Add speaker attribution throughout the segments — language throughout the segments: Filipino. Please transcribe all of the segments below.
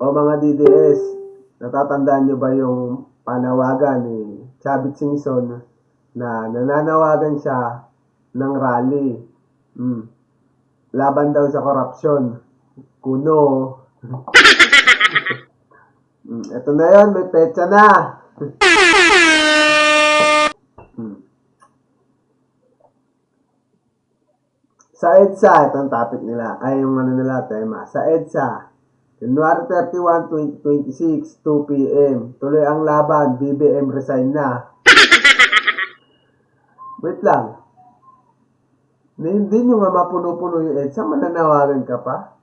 Speaker 1: O mga DDS, natatandaan nyo ba yung panawagan ni Chavit Singson na nananawagan siya ng rally? Laban daw sa korupsyon. Kuno. Ito na yun, may petsa na. Sa EDSA, itong topic nila, ay yung ano nila, tema. Sa EDSA, January 31, 2026, 2 p.m. Tuloy ang laban, BBM resign na. Wait lang. Hindi nyo nga mapuno-puno yung EDSA, mananawagan ka pa?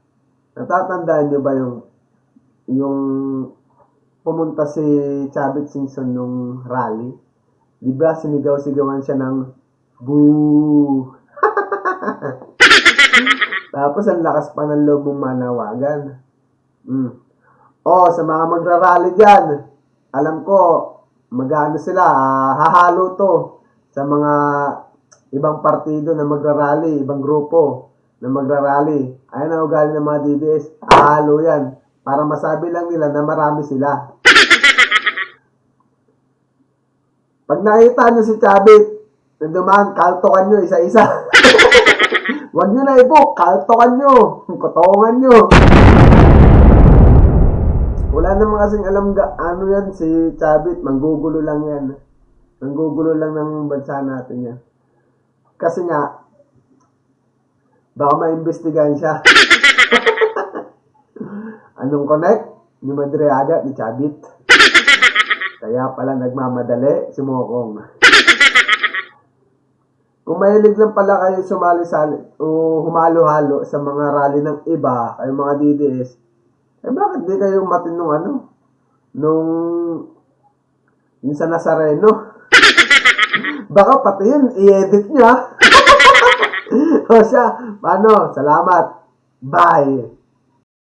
Speaker 1: Natatandaan nyo ba yung pumunta si Chavit Singson nung rally? Di ba sinigaw-sigawan siya ng boo? Tapos ang lakas pa ng loob mong manawagan. Sa mga magrarally dyan, alam ko, mag-ano sila, hahalo to sa mga ibang partido na magrarally, ibang grupo na magrarally. Ayan ang ugali ng mga DDS, hahalo yan, para masabi lang nila na marami sila. Pag nakita nyo si Chavit, na dumaan, kaltokan nyo isa-isa. Huwag nyo na i-book, kaltokan nyo, kotongan nyo. Wala naman kasing alam ano yan si Chavit, manggugulo lang yan. Manggugulo lang ng bansa natin yan. Kasi nga, baka maimbestigahan siya. Anong connect? Ni Madriaga, ni Chavit. Kaya pala nagmamadali, si Mokong. Kung mahilig lang pala kayo sumali-sali o humalo-halo sa mga rally ng iba, kayo mga DDS, bakit di kayo matinong yung sa Nazareno? Baka pati yun, i-edit nyo. O siya, paano? Salamat. Bye.